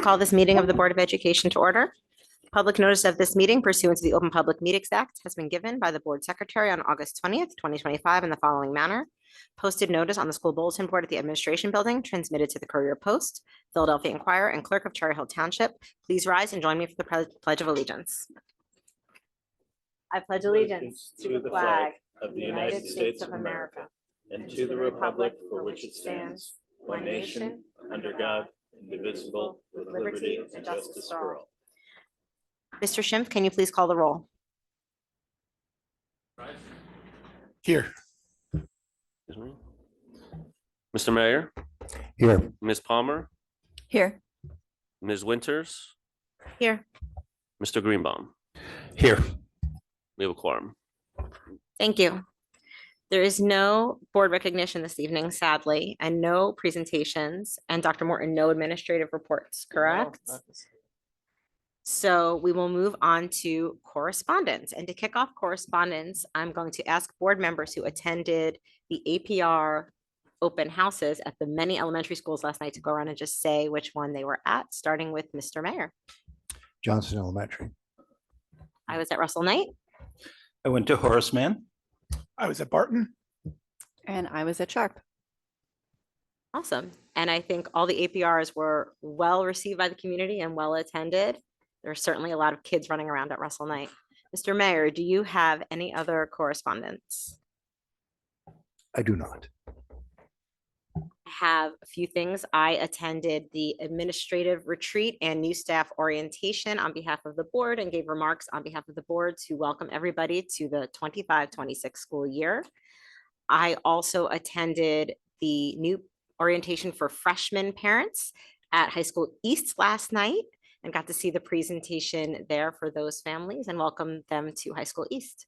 Call this meeting of the Board of Education to order. Public notice of this meeting pursuant to the Open Public Meetings Act has been given by the Board Secretary on August 20th, 2025 in the following manner. Posted notice on the school bulletin board at the Administration Building, transmitted to the Courier Post, Philadelphia Inquirer, and Clerk of Cherry Hill Township. Please rise and join me for the Pledge of Allegiance. I pledge allegiance to the flag of the United States of America and to the republic for which it stands, one nation, under God, indivisible, with liberty and justice for all. Mr. Schimpf, can you please call the roll? Here. Mr. Mayor, Here. Ms. Palmer, Here. Ms. Winters, Here. Mr. Greenbaum. Here. We have a quorum. Thank you. There is no board recognition this evening, sadly, and no presentations, and Dr. Morton, no administrative reports, correct? So we will move on to correspondence. And to kick off correspondence, I'm going to ask board members who attended the APR open houses at the many elementary schools last night to go around and just say which one they were at, starting with Mr. Mayor. Johnson Elementary. I was at Russell Knight. I went to Horace Mann. I was at Barton. And I was at Sharp. Awesome. And I think all the APRs were well received by the community and well attended. There's certainly a lot of kids running around at Russell Knight. Mr. Mayor, do you have any other correspondence? I do not. I have a few things. I attended the administrative retreat and new staff orientation on behalf of the board and gave remarks on behalf of the board to welcome everybody to the 25-26 school year. I also attended the new orientation for freshman parents at High School East last night and got to see the presentation there for those families and welcome them to High School East.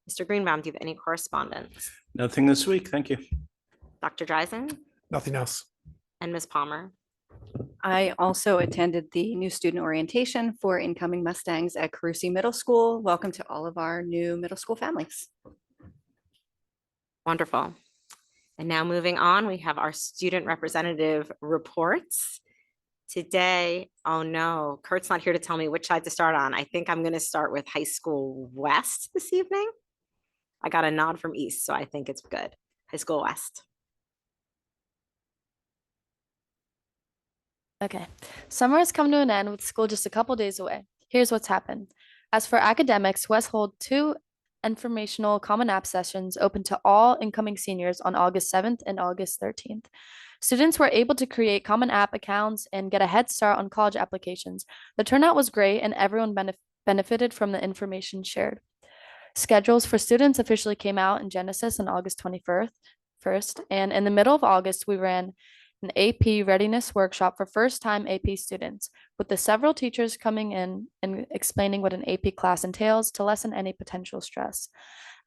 Mr. Greenbaum, do you have any correspondence? Nothing this week. Thank you. Dr. Dreisen Nothing else. and Ms. Palmer. I also attended the new student orientation for incoming Mustangs at Carusi Middle School. Welcome to all of our new middle school families. Wonderful. And now moving on, we have our student representative reports. Today, oh no, Kurt's not here to tell me which side to start on. I think I'm going to start with High School West this evening. I got a nod from East, so I think it's good. High School West. Okay, summer has come to an end with school just a couple days away. Here's what's happened. As for academics, West hold 2 informational Common App sessions open to all incoming seniors on August 7th and August 13th. Students were able to create Common App accounts and get a head start on college applications. The turnout was great and everyone benefited from the information shared. Schedules for students officially came out in Genesis on August 21st, and in the middle of August, we ran an AP readiness workshop for first-time AP students, with the several teachers coming in and explaining what an AP class entails to lessen any potential stress.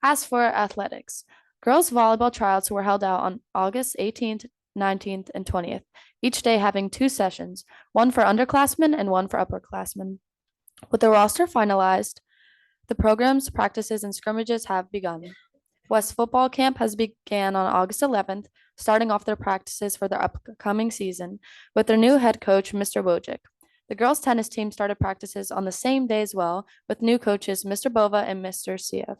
As for athletics, girls volleyball tryouts were held out on August 18th, 19th, and 20th, each day having 2 sessions, one for underclassmen and one for upperclassmen. With the roster finalized, the programs, practices, and scrimmages have begun. West football camp has began on August 11th, starting off their practices for their upcoming season with their new head coach, Mr. Wojcik. The girls' tennis team started practices on the same day as well, with new coaches, Mr. Bova and Mr. Siev.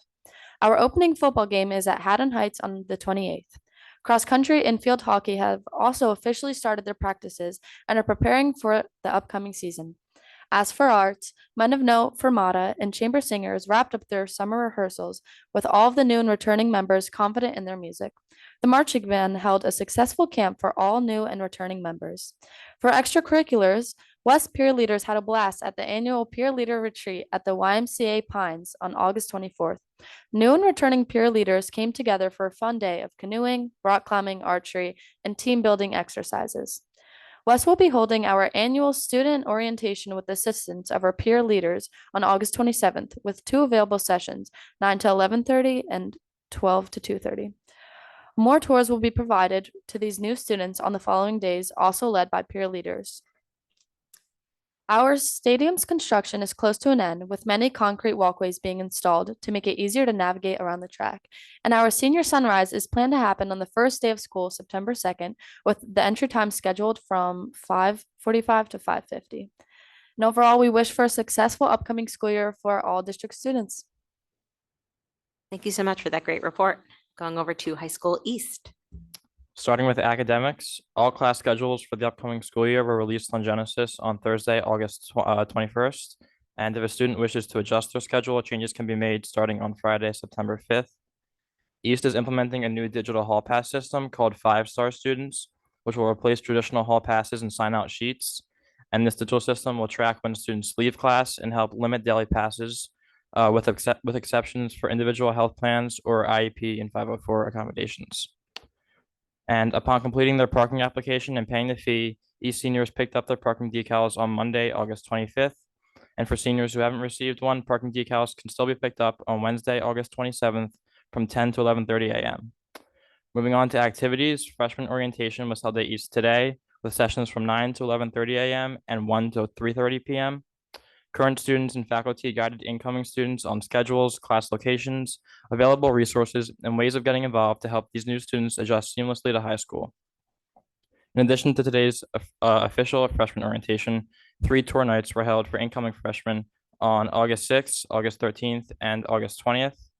Our opening football game is at Haddon Heights on the 28th. Cross country and field hockey have also officially started their practices and are preparing for the upcoming season. As for arts, Men of Note, Fermata, and Chamber Singers wrapped up their summer rehearsals with all of the new and returning members confident in their music. The marching band held a successful camp for all new and returning members. For extracurriculars, West Peer Leaders had a blast at the annual Peer Leader Retreat at the YMCA Pines on August 24th. New and returning peer leaders came together for a fun day of canoeing, rock climbing, archery, and team building exercises. West will be holding our annual student orientation with the assistance of our peer leaders on August 27th with 2 available sessions, 9 to 11:30 and 12 to 2:30. More tours will be provided to these new students on the following days, also led by peer leaders. Our stadium's construction is close to an end, with many concrete walkways being installed to make it easier to navigate around the track. And our senior sunrise is planned to happen on the first day of school, September 2nd, with the entry time scheduled from 5:45 to 5:50. And overall, we wish for a successful upcoming school year for all district students. Thank you so much for that great report. Going over to High School East. Starting with academics, all class schedules for the upcoming school year were released on Genesis on Thursday, August 21st. And if a student wishes to adjust their schedule, changes can be made starting on Friday, September 5th. East is implementing a new digital hall pass system called 5-Star Students, which will replace traditional hall passes and sign-out sheets. And this digital system will track when students leave class and help limit daily passes, with exceptions for individual health plans or IEP and 504 accommodations. And upon completing their parking application and paying the fee, East seniors picked up their parking decals on Monday, August 25th. And for seniors who haven't received one, parking decals can still be picked up on Wednesday, August 27th from 10 to 11:30 a.m. Moving on to activities, freshman orientation was held at East today with sessions from 9 to 11:30 a.m. and 1 to 3:30 p.m. Current students and faculty guided incoming students on schedules, class locations, available resources, and ways of getting involved to help these new students adjust seamlessly to high school. In addition to today's official freshman orientation, 3 tour nights were held for incoming freshmen on August 6th, August 13th, and August 20th.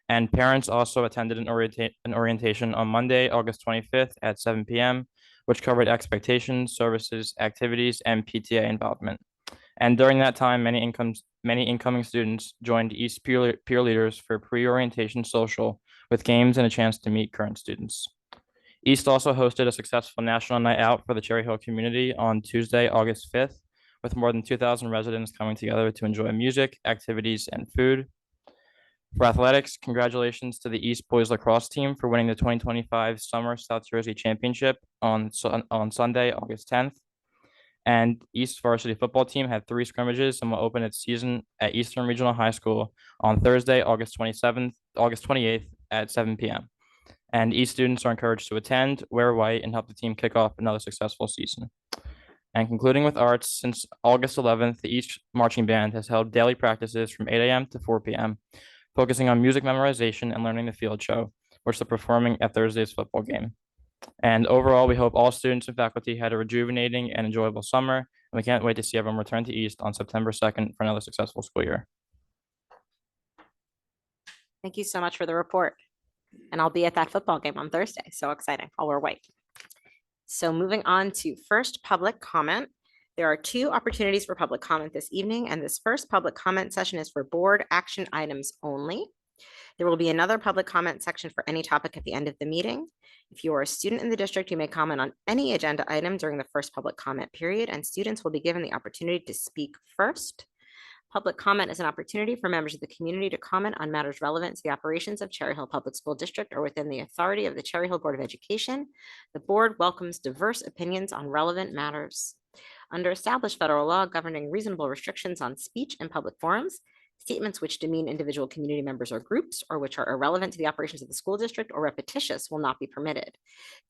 And parents also attended an orientation on Monday, August 25th at 7 p.m., which covered expectations, services, activities, and PTA involvement. And during that time, many incoming students joined East peer leaders for pre-orientation social with games and a chance to meet current students. East also hosted a successful national night out for the Cherry Hill community on Tuesday, August 5th, with more than 2,000 residents coming together to enjoy music, activities, and food. For athletics, congratulations to the East Boys Lacrosse team for winning the 2025 Summer South Jersey Championship on Sunday, August 10th. And East varsity football team had 3 scrimmages and will open its season at Eastern Regional High School on Thursday, August 28th at 7 p.m. And East students are encouraged to attend, wear white, and help the team kick off another successful season. And concluding with arts, since August 11th, the East Marching Band has held daily practices from 8 a.m. to 4 p.m., focusing on music memorization and learning the field show, which they're performing at Thursday's football game. And overall, we hope all students and faculty had a rejuvenating and enjoyable summer, and we can't wait to see everyone return to East on September 2nd for another successful school year. Thank you so much for the report. And I'll be at that football game on Thursday. So exciting. I'll wear white. So moving on to first public comment. There are 2 opportunities for public comment this evening, and this first public comment session is for board action items only. There will be another public comment section for any topic at the end of the meeting. If you are a student in the district, you may comment on any agenda item during the first public comment period, and students will be given the opportunity to speak first. Public comment is an opportunity for members of the community to comment on matters relevant to the operations of Cherry Hill Public School District or within the authority of the Cherry Hill Board of Education. The board welcomes diverse opinions on relevant matters. Under established federal law governing reasonable restrictions on speech in public forums, statements which demean individual community members or groups, or which are irrelevant to the operations of the school district or repetitious, will not be permitted.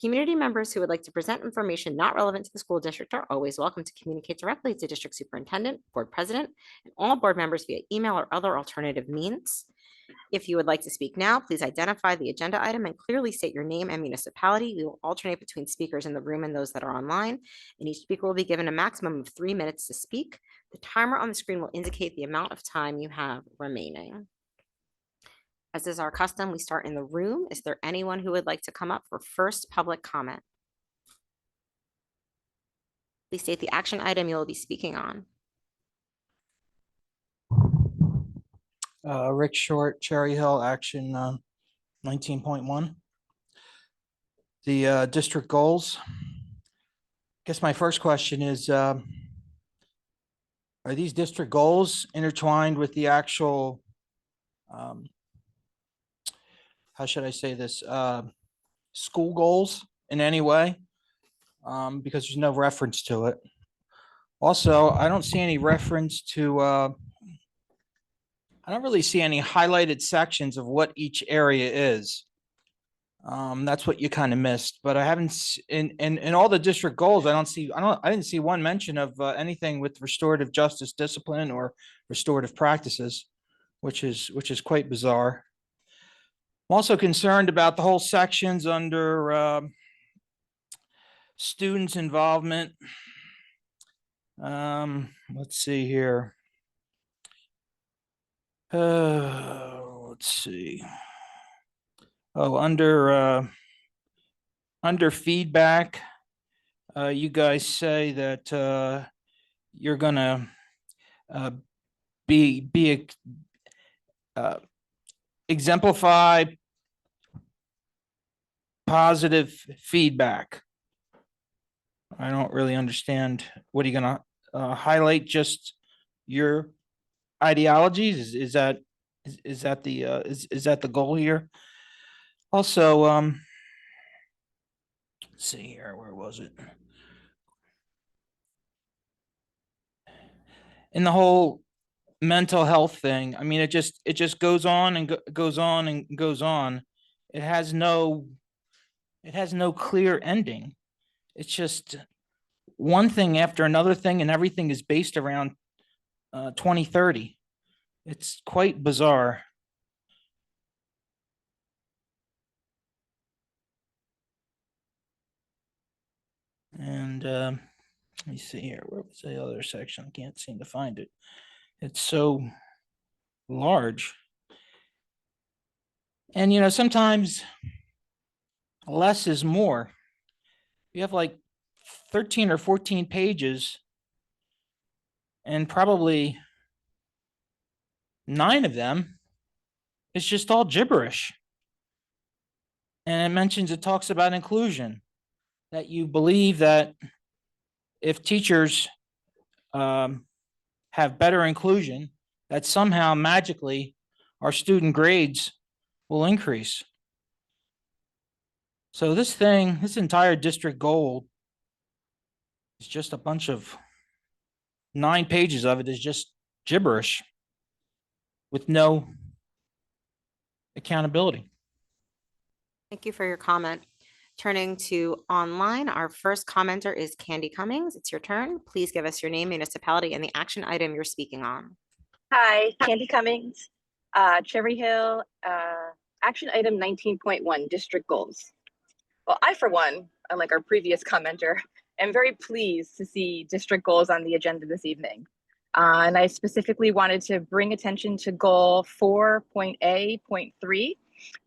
Community members who would like to present information not relevant to the school district are always welcome to communicate directly to district superintendent, board president, and all board members via email or other alternative means. If you would like to speak now, please identify the agenda item and clearly state your name and municipality. We will alternate between speakers in the room and those that are online, and each speaker will be given a maximum of 3 minutes to speak. The timer on the screen will indicate the amount of time you have remaining. As is our custom, we start in the room. Is there anyone who would like to come up for first public comment? Please state the action item you will be speaking on. Rick Short, Cherry Hill, Action 19.1. The district goals. Guess my first question is, are these district goals intertwined with the actual, how should I say this, school goals in any way? Because there's no reference to it. Also, I don't see any reference to, I don't really see any highlighted sections of what each area is. That's what you kind of missed, but I haven't in all the district goals. I didn't see one mention of anything with restorative justice discipline or restorative practices, which is quite bizarre. I'm also concerned about the whole sections under students' involvement. Let's see here. Let's see. Oh, under feedback, you guys say that you're gonna exemplify positive feedback. I don't really understand. What are you gonna highlight? Just your ideologies? Is that the goal here? Also, let's see here. Where was it? In the whole mental health thing, I mean, it just goes on and goes on and goes on. It has no clear ending. It's just one thing after another thing, and everything is based around 2030. It's quite bizarre. And let me see here. Where was the other section? I can't seem to find it. It's so large. And, sometimes less is more. You have like 13 or 14 pages, and probably 9 of them is just all gibberish. And it talks about inclusion, that you believe that if teachers have better inclusion, that somehow magically our student grades will increase. So this entire district goal is just a bunch of 9 pages of it is just gibberish with no accountability. Thank you for your comment. Turning to online, our first commenter is Candy Cummings. It's your turn. Please give us your name, municipality, and the action item you're speaking on. Hi, Candy Cummings, Cherry Hill, action item 19.1, district goals. Well, I, for one, unlike our previous commenter, am very pleased to see district goals on the agenda this evening. And I specifically wanted to bring attention to goal 4.A.3,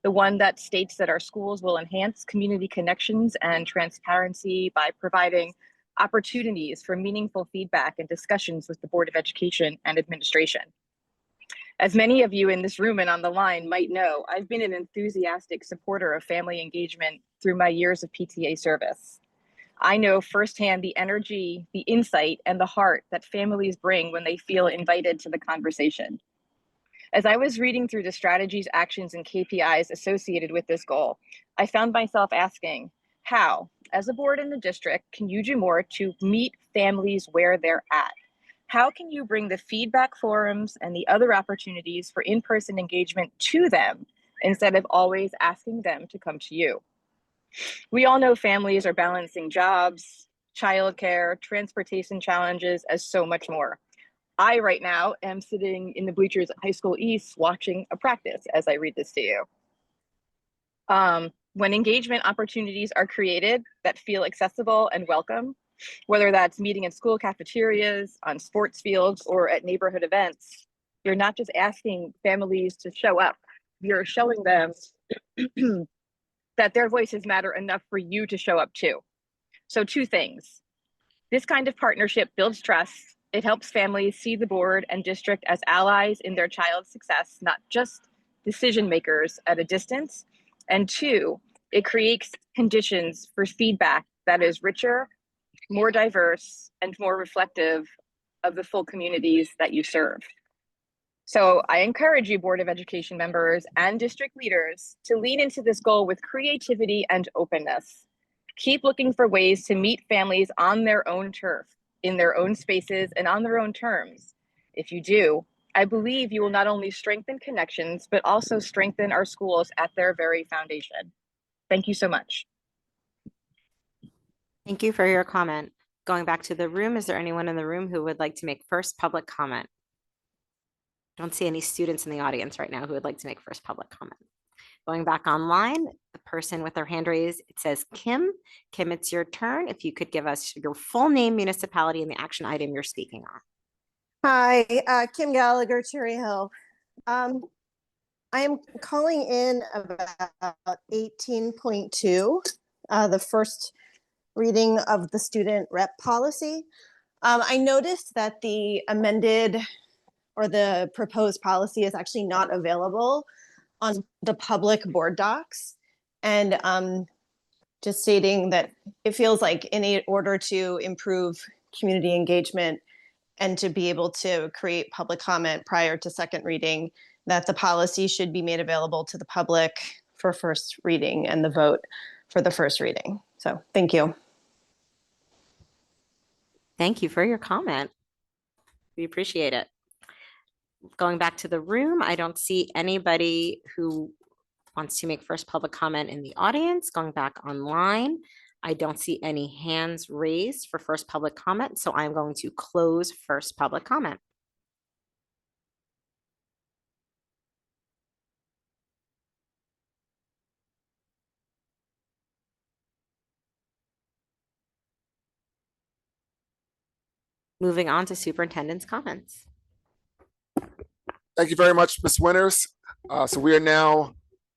the one that states that our schools will enhance community connections and transparency by providing opportunities for meaningful feedback and discussions with the Board of Education and administration. As many of you in this room and on the line might know, I've been an enthusiastic supporter of family engagement through my years of PTA service. I know firsthand the energy, the insight, and the heart that families bring when they feel invited to the conversation. As I was reading through the strategies, actions, and KPIs associated with this goal, I found myself asking, how, as a board in the district, can you do more to meet families where they're at? How can you bring the feedback forums and the other opportunities for in-person engagement to them instead of always asking them to come to you? We all know families are balancing jobs, childcare, transportation challenges, as so much more. I right now am sitting in the bleachers at High School East watching a practice as I read this to you. When engagement opportunities are created that feel accessible and welcome, whether that's meeting in school cafeterias, on sports fields, or at neighborhood events, you're not just asking families to show up, you're showing them that their voices matter enough for you to show up too. So 2 things. This kind of partnership builds trust. It helps families see the board and district as allies in their child's success, not just decision makers at a distance. And 2, it creates conditions for feedback that is richer, more diverse, and more reflective of the full communities that you serve. So I encourage you, Board of Education members and district leaders, to lean into this goal with creativity and openness. Keep looking for ways to meet families on their own turf, in their own spaces, and on their own terms. If you do, I believe you will not only strengthen connections, but also strengthen our schools at their very foundation. Thank you so much. Thank you for your comment. Going back to the room, is there anyone in the room who would like to make first public comment? Don't see any students in the audience right now who would like to make first public comment. Going back online, the person with their hand raised, it says Kim. Kim, it's your turn. If you could give us your full name, municipality, and the action item you're speaking on. Hi, Kim Gallagher, Cherry Hill. I am calling in about 18.2, the first reading of the student rep policy. I noticed that the amended or the proposed policy is actually not available on the public board docs. And just stating that it feels like in order to improve community engagement and to be able to create public comment prior to second reading, that the policy should be made available to the public for first reading and the vote for the first reading. So thank you. Thank you for your comment. We appreciate it. Going back to the room, I don't see anybody who wants to make first public comment in the audience. Going back online, I don't see any hands raised for first public comment, so I'm going to close first public comment. Moving on to superintendent's comments. Thank you very much, Ms. Winters. So we are now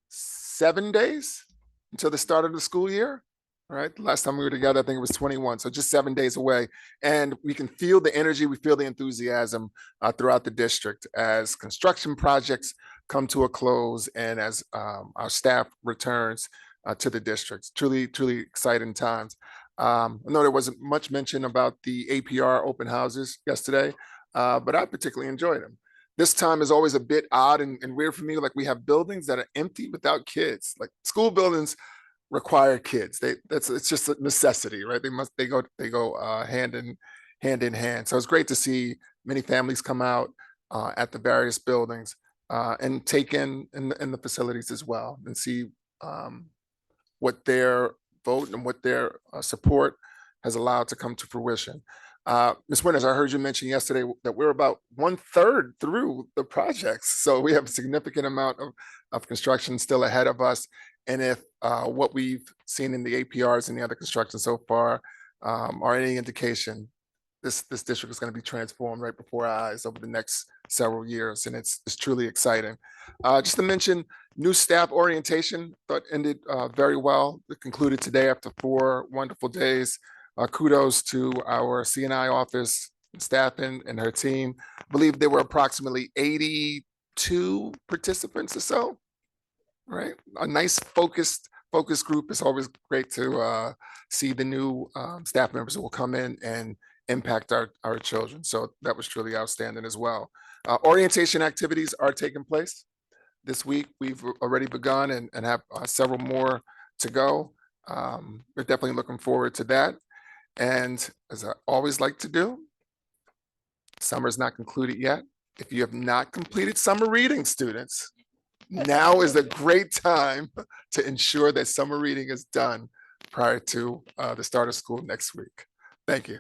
7 days until the start of the school year. All right, the last time we were together, I think it was 21, so just 7 days away. And we can feel the energy, we feel the enthusiasm throughout the district as construction projects come to a close and as our staff returns to the districts. Truly, truly exciting times. I know there wasn't much mention about the APR open houses yesterday, but I particularly enjoyed them. This time is always a bit odd and weird for me. Like, we have buildings that are empty without kids. Like, school buildings require kids. It's just a necessity, right? They go hand in hand. So it's great to see many families come out at the various buildings and take in the facilities as well, and see what their vote and what their support has allowed to come to fruition. Ms. Winters, I heard you mention yesterday that we're about 1/3 through the projects. So we have a significant amount of construction still ahead of us. And if what we've seen in the APRs and the other construction so far are any indication, this district is going to be transformed right before our eyes over the next several years. And it's truly exciting. Just to mention, new staff orientation thought ended very well. It concluded today after 4 wonderful days. Kudos to our CNI office staff and her team. I believe there were approximately 82 participants or so, right? A nice focused group. It's always great to see the new staff members who will come in and impact our children. So that was truly outstanding as well. Orientation activities are taking place this week. We've already begun and have several more to go. We're definitely looking forward to that. And as I always like to do, summer's not concluded yet. If you have not completed summer reading, students, now is a great time to ensure that summer reading is done prior to the start of school next week. Thank you.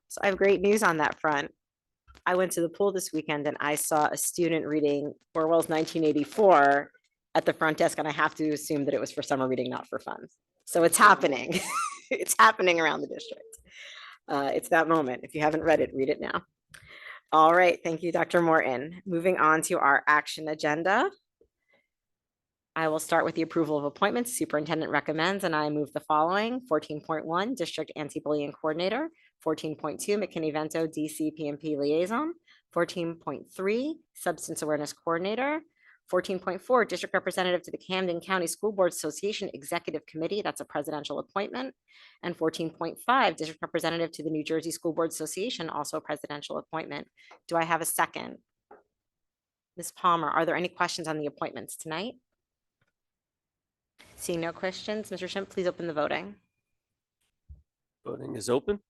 So I have great news on that front. I went to the pool this weekend and I saw a student reading Orwell's 1984 at the front desk, and I have to assume that it was for summer reading, not for fun. So it's happening. It's happening around the district. It's that moment. If you haven't read it, read it now. All right. Thank you, Dr. Morton. Moving on to our action agenda. I will start with the approval of appointments. Superintendent recommends, and I move the following: 14.1, District Anti-Bullying Coordinator; 14.2, McKinney-Vento DC PMP Liaison; 14.3, Substance Awareness Coordinator; 14.4, District Representative to the Camden County School Board Association Executive Committee, that's a presidential appointment; and 14.5, District Representative to the New Jersey School Board Association, also a presidential appointment. Do I have a second? Ms. Palmer, are there any questions on the appointments tonight? Seeing no questions, Mr. Schimpf, please open the voting. Voting is open.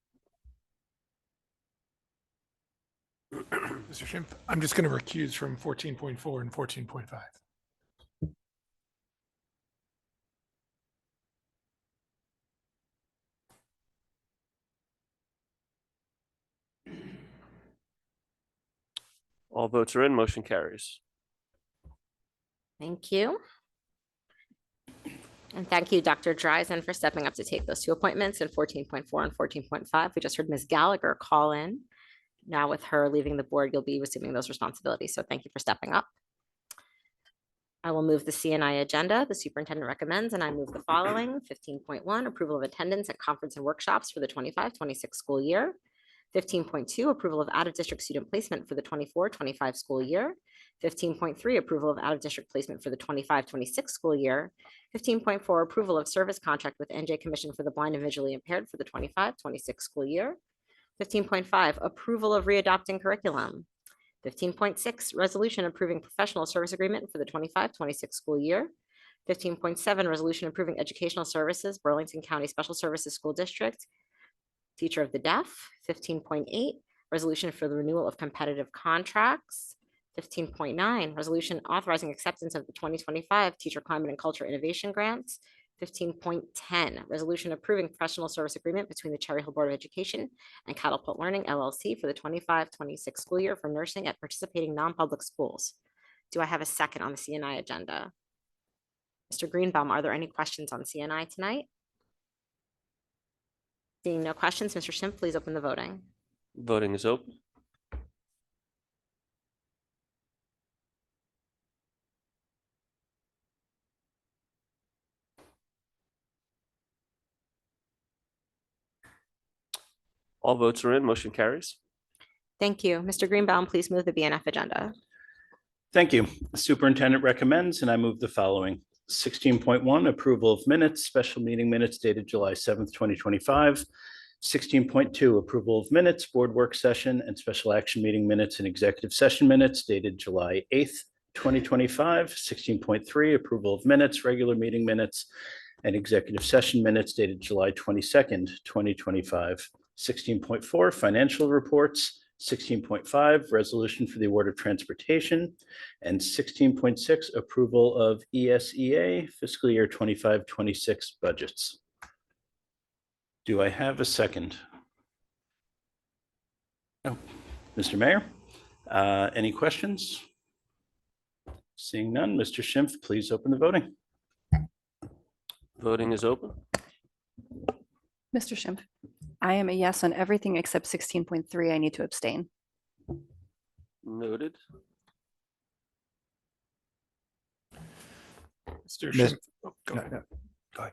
Mr. Schimpf, I'm just going to recuse from 14.4 and 14.5. All votes are in, motion carries. Thank you. And thank you, Dr. Dreisen, for stepping up to take those two appointments in 14.4 and 14.5. We just heard Ms. Gallagher call in. Now with her leaving the board, you'll be assuming those responsibilities. So thank you for stepping up. I will move the CNI agenda. The superintendent recommends, and I move the following. 15.1, approval of attendance at conference and workshops for the 25-26 school year. 15.2, approval of out-of-district student placement for the 24-25 school year. 15.3, approval of out-of-district placement for the 25-26 school year. 15.4, approval of service contract with NJ Commission for the Blind and Visually Impaired for the 25-26 school year. 15.5, approval of readopting curriculum. 15.6, resolution approving professional service agreement for the 25-26 school year. 15.7, resolution approving educational services, Burlington County Special Services School District, teacher of the deaf. 15.8, resolution for the renewal of competitive contracts. 15.9, resolution authorizing acceptance of the 2025 Teacher Climate and Culture Innovation Grants. 15.10, resolution approving professional service agreement between the Cherry Hill Board of Education and Catapult Learning LLC for the 25-26 school year for nursing at participating non-public schools. Do I have a second on the CNI agenda? Mr. Greenbaum, are there any questions on CNI tonight? Seeing no questions, Mr. Schimpf, please open the voting. Voting is open. All votes are in, motion carries. Thank you. Mr. Greenbaum, please move the BNF agenda. Thank you. The superintendent recommends, and I move the following. 16.1, approval of minutes, special meeting minutes dated July 7th, 2025. 16.2, approval of minutes, board work session and special action meeting minutes and executive session minutes dated July 8th, 2025. 16.3, approval of minutes, regular meeting minutes and executive session minutes dated July 22nd, 2025. 16.4, financial reports. 16.5, resolution for the award of transportation, and 16.6, approval of ESEA fiscal year 25-26 budgets. Do I have a second? Oh, Mr. Mayor, any questions? Seeing none, Mr. Schimpf, please open the voting. Voting is open. Mr. Schimpf, I am a yes on everything except 16.3. I need to abstain. Noted. Mr. Miss- Schimpf. Oh, go No, ahead. no, go ahead.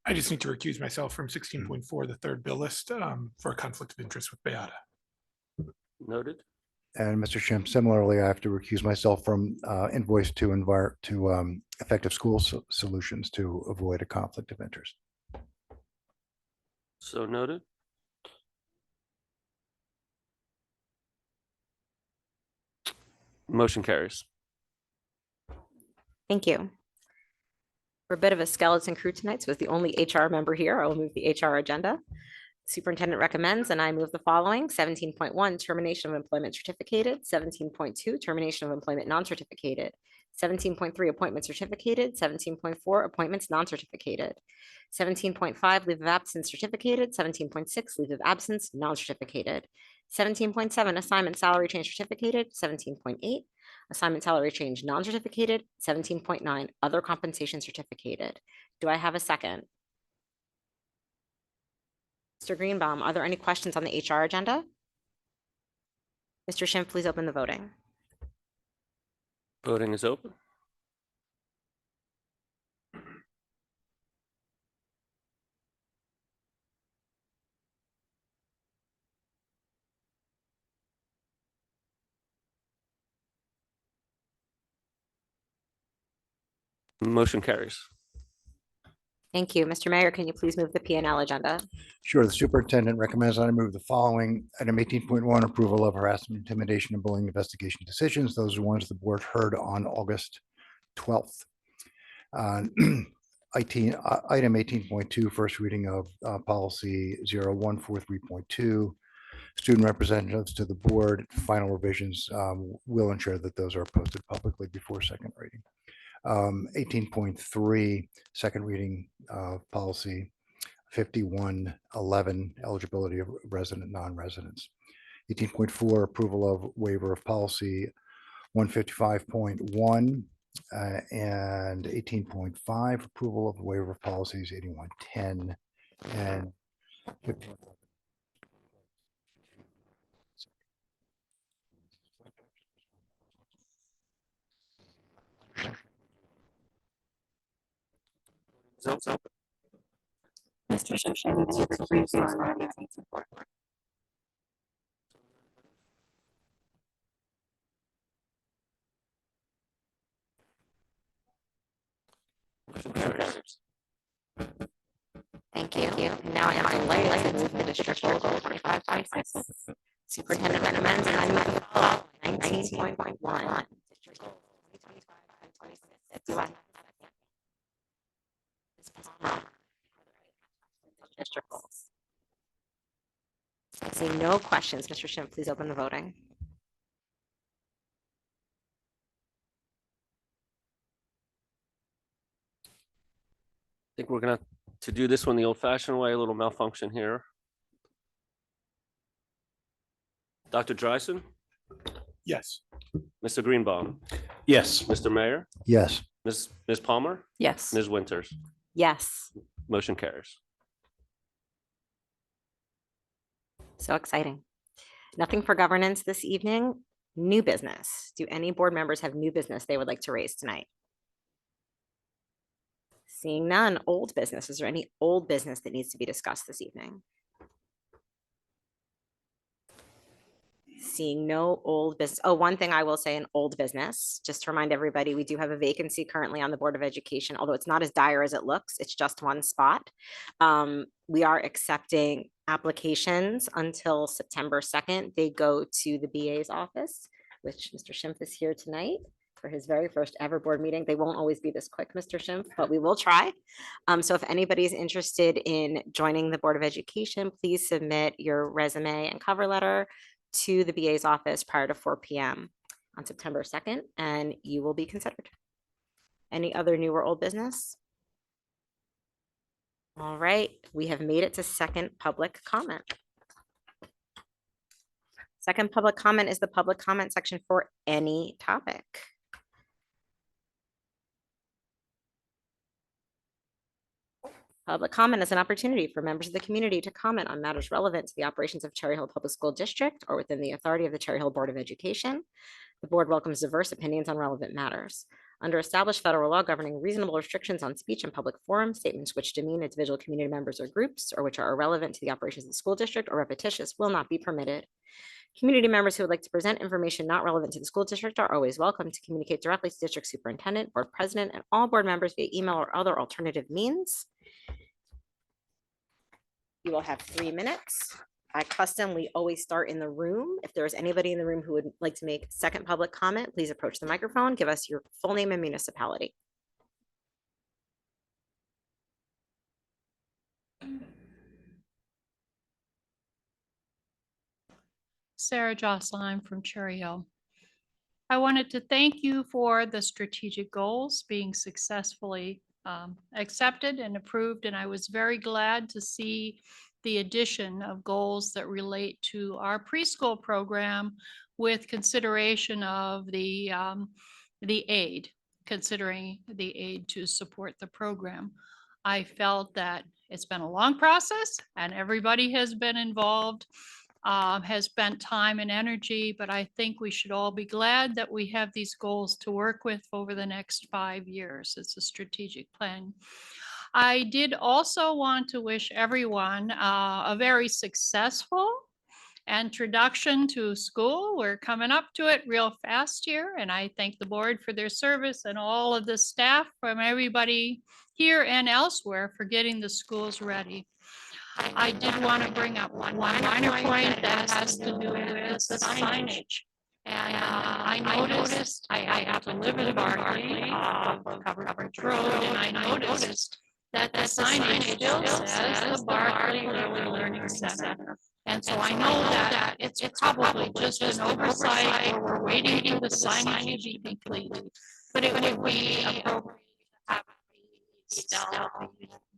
I just need to recuse myself from 16.4, the third bill list, for a conflict of interest with Beata. Noted. And Mr. Schimpf, similarly, I have to recuse myself from invoice to effective school solutions to avoid a conflict of interest. So noted. Motion carries. Thank you. We're a bit of a skeleton crew tonight, so as the only HR member here, I will move the HR agenda. Superintendent recommends, and I move the following. 17.1, termination of employment certificated. 17.2, termination of employment non-certificated. 17.3, appointment certificated. 17.4, appointments non-certificated. 17.5, leave of absence certificated. 17.6, leave of absence non-certificated. 17.7, assignment salary change certificated. 17.8, assignment salary change non-certificated. 17.9, other compensation certificated. Do I have a second? Mr. Greenbaum, are there any questions on the HR agenda? Mr. Schimpf, please open the voting. Voting is open. Motion carries. Thank you. Mr. Mayor, can you please move the P&L agenda? Sure. The superintendent recommends I move the following. Item 18.1, approval of harassment, intimidation, and bullying investigation decisions. Those are ones the board heard on August 12th. Item 18.2, first reading of policy 0143.2. Student representatives to the board. Final revisions will ensure that those are posted publicly before second reading. 18.3, second reading of policy 5111, eligibility of resident non-residents. 18.4, approval of waiver of policy 155.1, and 18.5, approval of waiver of policies 8110 and 50. Mr. Schimpf, would you please start on 18.4? Thank you. And now I am delighted to move the district goal 25.6. Superintendent recommends and I move the following. 19.1. District goal 2025 and 26. Do I have a second? Ms. Palmer, district goals. I see no questions. Mr. Schimpf, please open the voting. I think we're gonna have to do this one the old fashioned way, a little malfunction here. Dr. Dreisen, Yes. Mr. Greenbaum, Yes. Mr. Mayor, Yes. Ms. Palmer, Yes. Ms. Winters. Yes. Motion carries. So exciting. Nothing for governance this evening. New business. Do any board members have new business they would like to raise tonight? Seeing none. Old business. Is there any old business that needs to be discussed this evening? Seeing no old business. Oh, one thing I will say in old business, just to remind everybody, we do have a vacancy currently on the Board of Education, although it's not as dire as it looks. It's just one spot. We are accepting applications until September 2nd. They go to the BA's office, which Mr. Schimpf is here tonight for his very first ever board meeting. They won't always be this quick, Mr. Schimpf, but we will try. So if anybody's interested in joining the Board of Education, please submit your resume and cover letter to the BA's office prior to 4 p.m. on September 2nd, and you will be considered. Any other new or old business? All right, we have made it to second public comment. Second public comment is the public comment section for any topic. Public comment is an opportunity for members of the community to comment on matters relevant to the operations of Cherry Hill Public School District or within the authority of the Cherry Hill Board of Education. The board welcomes diverse opinions on relevant matters. Under established federal law governing reasonable restrictions on speech in public forums, statements which demean individual community members or groups or which are irrelevant to the operations of the school district or repetitious will not be permitted. Community members who would like to present information not relevant to the school district are always welcome to communicate directly to district superintendent, board president, and all board members via email or other alternative means. You will have 3 minutes. By custom, we always start in the room. If there's anybody in the room who would like to make second public comment, please approach the microphone, give us your full name and municipality. Sarah Jocelyn from Cherry Hill. I wanted to thank you for the strategic goals being successfully accepted and approved, and I was very glad to see the addition of goals that relate to our preschool program with consideration of the aid, considering the aid to support the program. I felt that it's been a long process and everybody has been involved, has spent time and energy, but I think we should all be glad that we have these goals to work with over the next 5 years. It's a strategic plan. I did also want to wish everyone a very successful introduction to school. We're coming up to it real fast here, and I thank the board for their service and all of the staff from everybody here and elsewhere for getting the schools ready. I did want to bring up one minor point that has to do with the signage. And I noticed I have to live in Barclay, Covered Road, and I noticed that the signage still says the Barclay Early Learning Center. And so I know that it's probably just an oversight or we're waiting for the signage to be completed. But it would be appropriate to have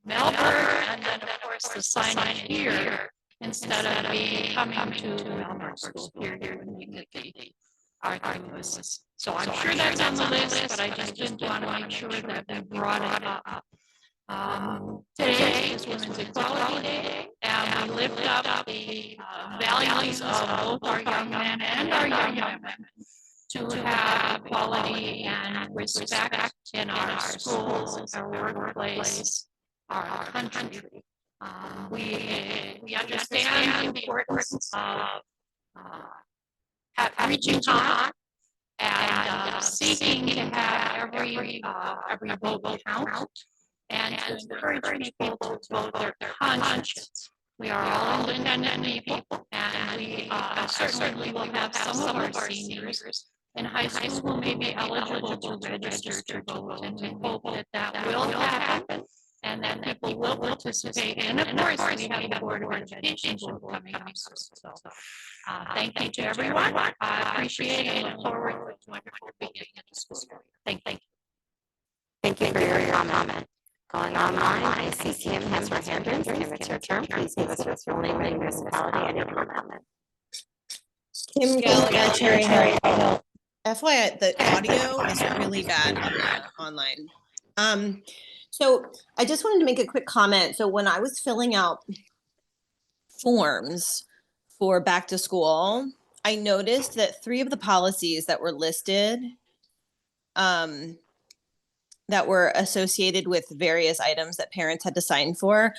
Melbourne, and then of course the signage here instead of me coming to Melbourne School here in Unity. So I'm sure that's on the list, but I just didn't want to make sure that we brought it up. Today is Women's Equality Day, and we lift up the values of both our young men and our young women to have equality and respect in our schools, our workplace, our country. We understand the importance of reaching out and seeking to have every vote count, and to encourage people to vote their conscience. We are all independent people, and we certainly will have some of our seniors in high school who may be eligible to register to vote, and we hope that that will happen, and that people will participate. And of course, we have the Board of Education vote coming up. So, thank you to everyone. I appreciate it and look forward to a wonderful beginning of the school year. Thank you. Thank you for your comment. Going online, I see Kim has her hand raised. Kim, it's your turn. Please give us your full name and municipality and your comment. Kim Gallagher, Cherry Hill. FYI, the audio is really bad on the online. So I just wanted to make a quick comment. So when I was filling out forms for back to school, I noticed that 3 of the policies that were listed that were associated with various items that parents had to sign for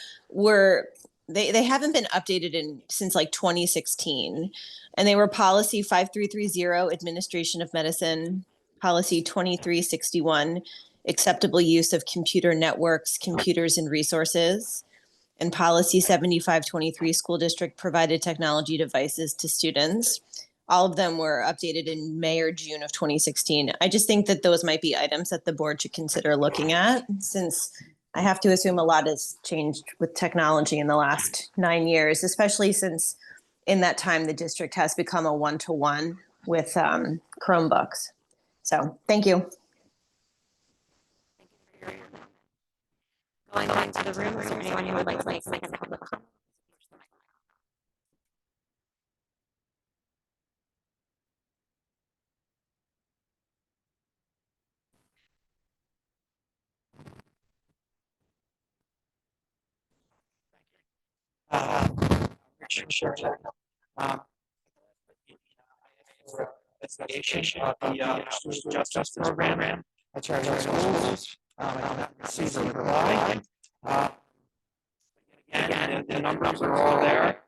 they haven't been updated since like 2016. And they were policy 5330, administration of medicine, policy 2361, acceptable use of computer networks, computers and resources, and policy 7523, school district provided technology devices to students. All of them were updated in May or June of 2016. I just think that those might be items that the board should consider looking at, since I have to assume a lot has changed with technology in the last 9 years, especially since in that time the district has become a one-to-one with Chromebooks. So thank you. Going back to the room, is there anyone who would like to make a public comment? Investigation of the student justice program at Cherry Hill Schools. Received a reply. Again, the numbers are all there.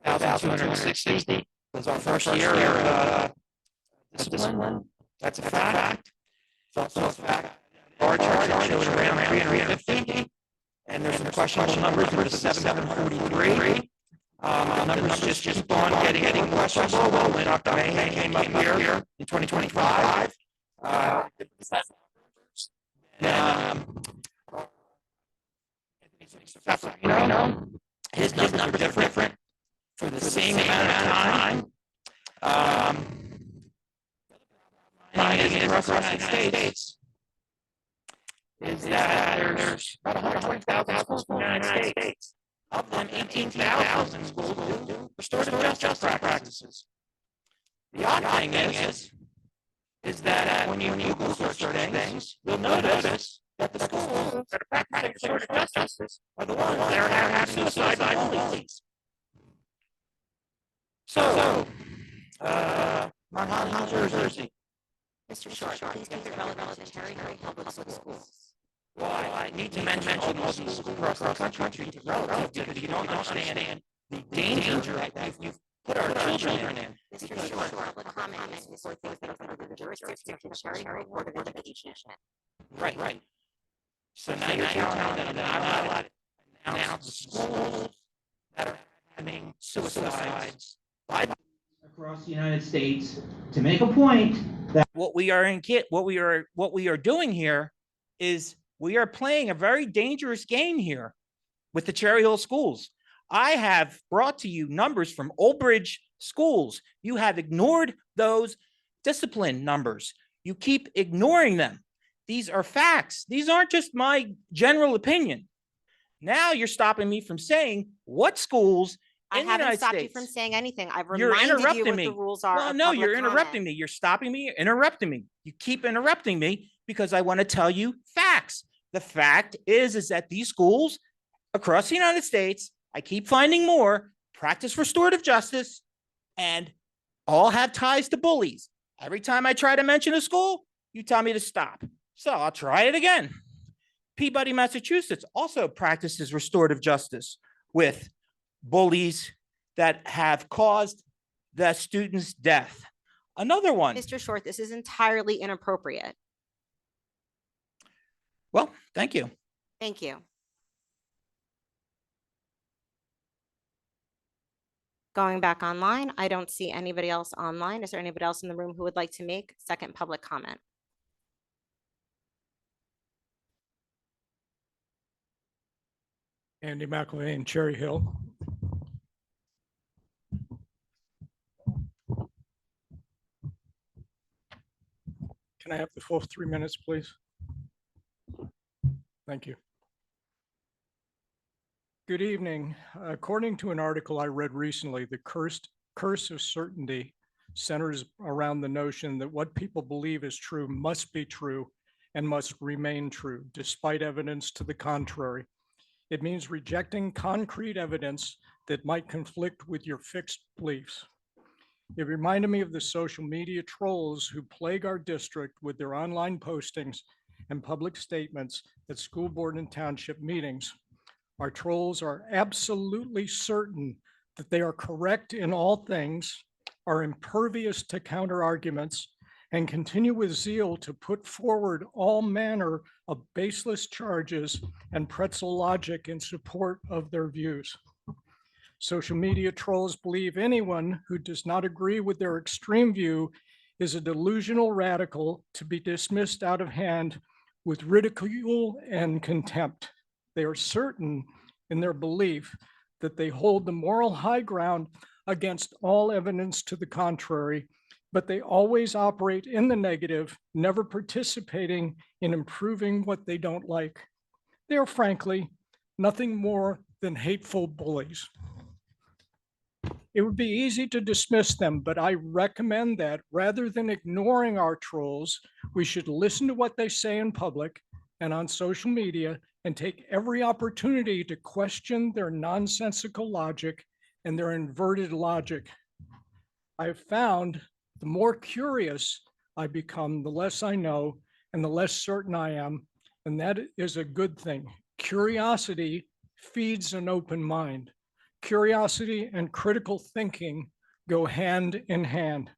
1,260 was our first year of discipline. That's a fact. It's also a fact. Our charge showed around 350. And there's some questionable numbers for the 743. The numbers just keep on getting more questionable. Well, when Dr. May came up here in 2025, his numbers are different for the same amount of time. Across the United States is that there's about 120,000 schools in the United States. Of them, 18,000 schools do restorative justice practices. The odd thing is that when you Google search things, you'll notice that the schools that are practicing restorative justice are the ones that are having suicide only. So, Manhattan, New Jersey. Mr. Short, please keep it relevant to Cherry Hill Public Schools. Well, I need to mention all these schools across the country to relative, because you don't understand the danger that you've put our children in. Mr. Short, public comment is for things that are under the jurisdiction of the Cherry Hill Board of Education. Right. So now you're telling them that I'm not allowed to announce the schools that are having suicides across the United States to make a point that what we are doing here is we are playing a very dangerous game here with the Cherry Hill schools. I have brought to you numbers from Old Bridge schools. You have ignored those discipline numbers. You keep ignoring them. These are facts. These aren't just my general opinion. Now you're stopping me from saying what schools I in the haven't United stopped you from States. saying anything. I've You're reminded you interrupting what me. the rules are Well, of no, public you're interrupting comment. me. You're stopping me, interrupting me. You keep interrupting me because I want to tell you facts. The fact is that these schools across the United States, I keep finding more, practice restorative justice and all have ties to bullies. Every time I try to mention a school, you tell me to stop. So I'll try it again. Peabody, Massachusetts also practices restorative justice with bullies that have caused the student's death. Another one. Mr. Short, this is entirely inappropriate. Well, thank you. Thank you. Going back online, I don't see anybody else online. Is there anybody else in the room who would like to make second public comment? Andy McElvain, Cherry Hill. Can I have the full 3 minutes, please? Thank you. Good evening. According to an article I read recently, the curse of certainty centers around the notion that what people believe is true must be true and must remain true, despite evidence to the contrary. It means rejecting concrete evidence that might conflict with your fixed beliefs. It reminded me of the social media trolls who plague our district with their online postings and public statements at school board and township meetings. Our trolls are absolutely certain that they are correct in all things, are impervious to counter arguments, and continue with zeal to put forward all manner of baseless charges and pretzel logic in support of their views. Social media trolls believe anyone who does not agree with their extreme view is a delusional radical to be dismissed out of hand with ridicule and contempt. They are certain in their belief that they hold the moral high ground against all evidence to the contrary, but they always operate in the negative, never participating in improving what they don't like. They are frankly nothing more than hateful bullies. It would be easy to dismiss them, but I recommend that rather than ignoring our trolls, we should listen to what they say in public and on social media and take every opportunity to question their nonsensical logic and their inverted logic. I have found the more curious I become, the less I know and the less certain I am, and that is a good thing. Curiosity feeds an open mind. Curiosity and critical thinking go hand in hand.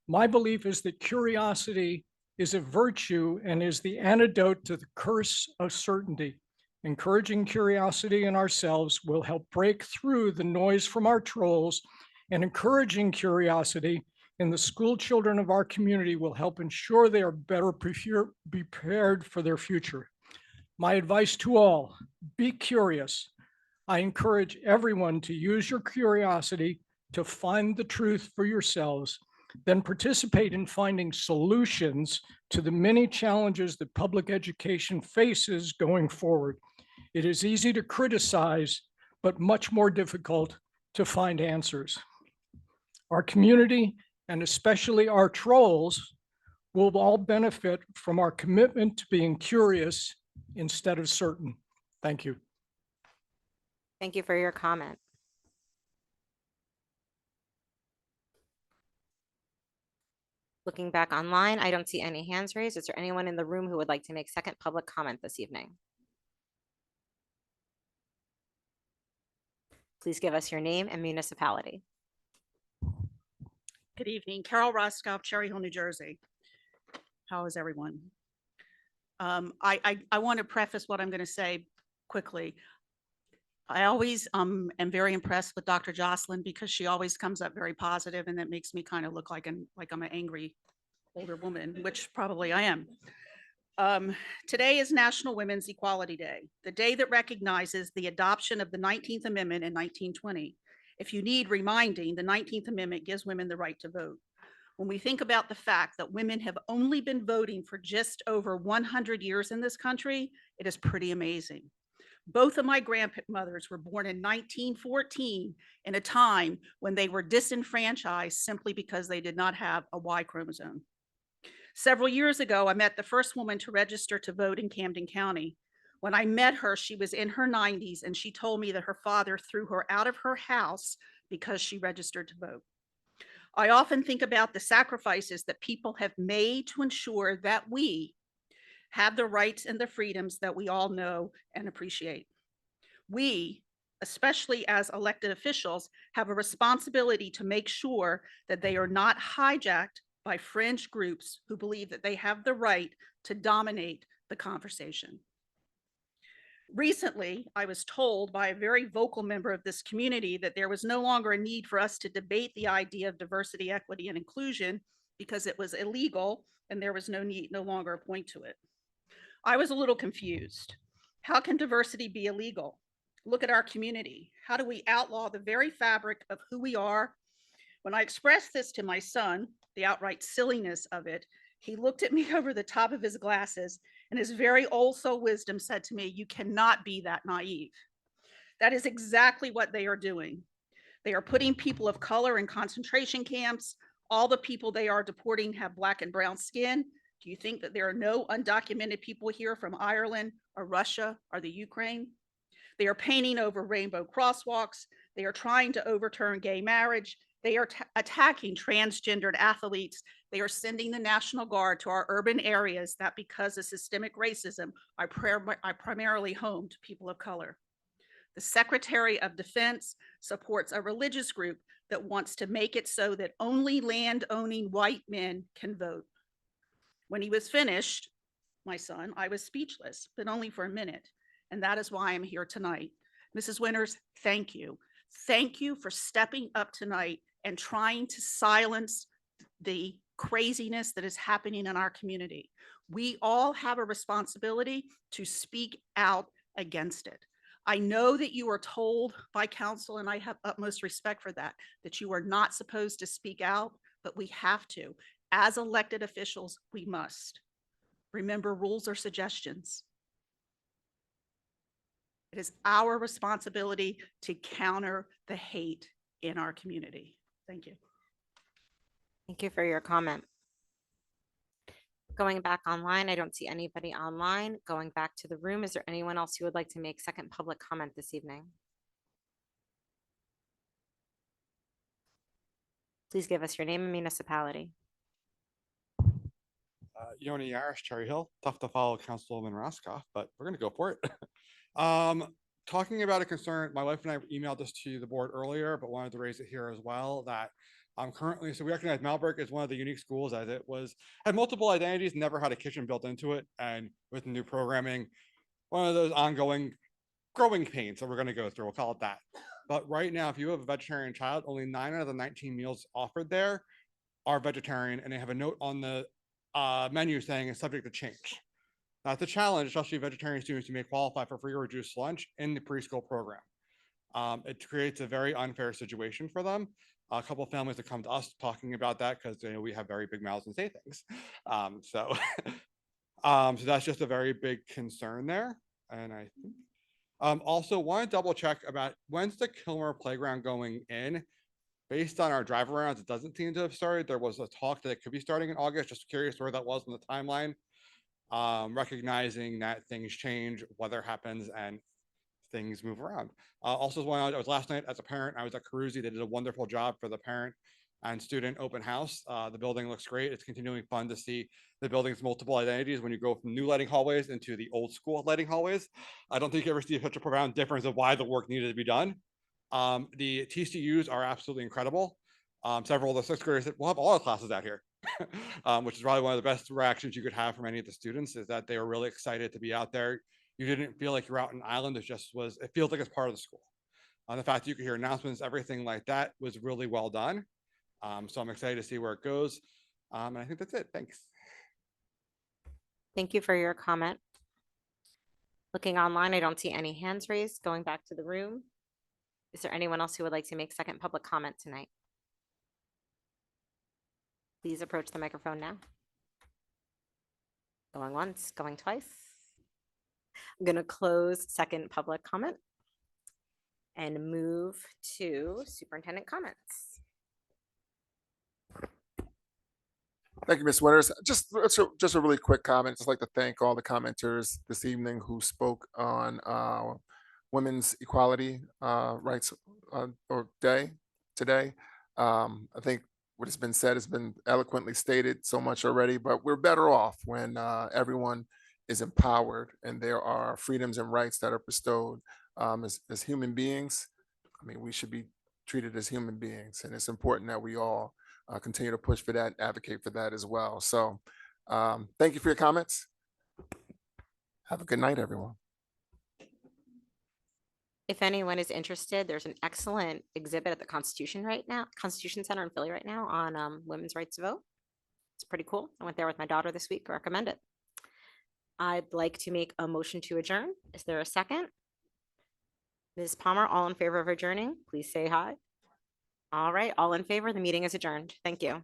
My belief is that curiosity is a virtue and is the antidote to the curse of certainty. Encouraging curiosity in ourselves will help break through the noise from our trolls, and encouraging curiosity in the school children of our community will help ensure they are better prepared for their future. My advice to all, be curious. I encourage everyone to use your curiosity to find the truth for yourselves, then participate in finding solutions to the many challenges that public education faces going forward. It is easy to criticize, but much more difficult to find answers. Our community, and especially our trolls, will all benefit from our commitment to being curious instead of certain. Thank you. Thank you for your comment. Looking back online, I don't see any hands raised. Is there anyone in the room who would like to make second public comment this evening? Please give us your name and municipality. Good evening, Carol Roscoff, Cherry Hill, New Jersey. How is everyone? I want to preface what I'm going to say quickly. I always am very impressed with Dr. Jocelyn because she always comes up very positive, and that makes me kind of look like I'm an angry older woman, which probably I am. Today is National Women's Equality Day, the day that recognizes the adoption of the 19th Amendment in 1920. If you need reminding, the 19th Amendment gives women the right to vote. When we think about the fact that women have only been voting for just over 100 years in this country, it is pretty amazing. Both of my grandmothers were born in 1914 in a time when they were disenfranchised simply because they did not have a Y chromosome. Several years ago, I met the first woman to register to vote in Camden County. When I met her, she was in her 90s, and she told me that her father threw her out of her house because she registered to vote. I often think about the sacrifices that people have made to ensure that we have the rights and the freedoms that we all know and appreciate. We, especially as elected officials, have a responsibility to make sure that they are not hijacked by fringe groups who believe that they have the right to dominate the conversation. Recently, I was told by a very vocal member of this community that there was no longer a need for us to debate the idea of diversity, equity, and inclusion because it was illegal and there was no longer a point to it. I was a little confused. How can diversity be illegal? Look at our community. How do we outlaw the very fabric of who we are? When I expressed this to my son, the outright silliness of it, he looked at me over the top of his glasses and his very old soul wisdom said to me, "You cannot be that naive." That is exactly what they are doing. They are putting people of color in concentration camps. All the people they are deporting have Black and brown skin. Do you think that there are no undocumented people here from Ireland or Russia or the Ukraine? They are painting over rainbow crosswalks. They are trying to overturn gay marriage. They are attacking transgendered athletes. They are sending the National Guard to our urban areas that, because of systemic racism, are primarily home to people of color. The Secretary of Defense supports a religious group that wants to make it so that only land-owning white men can vote. When he was finished, my son, I was speechless, but only for a minute. And that is why I'm here tonight. Mrs. Winters, thank you. Thank you for stepping up tonight and trying to silence the craziness that is happening in our community. We all have a responsibility to speak out against it. I know that you are told by counsel, and I have utmost respect for that you are not supposed to speak out, but we have to. As elected officials, we must. Remember, rules are suggestions. It is our responsibility to counter the hate in our community. Thank you. Thank you for your comment. Going back online, I don't see anybody online. Going back to the room, is there anyone else who would like to make second public comment this evening? Please give us your name and municipality. Yoni Yaris, Cherry Hill. Tough to follow Councilwoman Roscoff, but we're going to go for it. Talking about a concern, my wife and I emailed this to the board earlier, but wanted to raise it here as well, that currently, so we recognize Malbrook is one of the unique schools as it had multiple identities, never had a kitchen built into it. And with new programming, one of those ongoing growing pains that we're going to go through, we'll call it that. But right now, if you have a vegetarian child, only 9 out of the 19 meals offered there are vegetarian, and they have a note on the menu saying it's subject to change. That's a challenge, especially vegetarian students who may qualify for free or reduced lunch in the preschool program. It creates a very unfair situation for them. A couple of families have come to us talking about that because we have very big mouths and say things. So that's just a very big concern there. And I think also want to double check about when's the Kilmer playground going in. Based on our drive arounds, it doesn't seem to have started. There was a talk that it could be starting in August. Just curious where that was in the timeline. Recognizing that things change, weather happens, and things move around. Also, when I was last night as a parent, I was at Carusi. They did a wonderful job for the parent and student open house. The building looks great. It's continuing fun to see the building's multiple identities when you go from new lighting hallways into the old school lighting hallways. I don't think you ever see such a profound difference of why the work needed to be done. The TCUs are absolutely incredible. Several of the 6th graders, we'll have all the classes out here. Which is probably one of the best reactions you could have from any of the students, is that they were really excited to be out there. You didn't feel like you're out in Island. It feels like it's part of the school. The fact that you could hear announcements, everything like that was really well done. So I'm excited to see where it goes. And I think that's it. Thanks. Thank you for your comment. Looking online, I don't see any hands raised. Going back to the room, is there anyone else who would like to make second public comment tonight? Please approach the microphone now. Going once, going twice. I'm going to close second public comment and move to superintendent comments. Thank you, Ms. Winters. Just a really quick comment. Just like to thank all the commenters this evening who spoke on women's equality rights or day today. I think what has been said has been eloquently stated so much already, but we're better off when everyone is empowered and there are freedoms and rights that are bestowed as human beings. I mean, we should be treated as human beings, and it's important that we all continue to push for that, advocate for that as well. So thank you for your comments. Have a good night, everyone. If anyone is interested, there's an excellent exhibit at the Constitution Center in Philly right now on women's rights to vote. It's pretty cool. I went there with my daughter this week. I recommend it. I'd like to make a motion to adjourn. Is there a second? Ms. Palmer, all in favor of adjourning, please say aye. All right, all in favor, the meeting is adjourned. Thank you.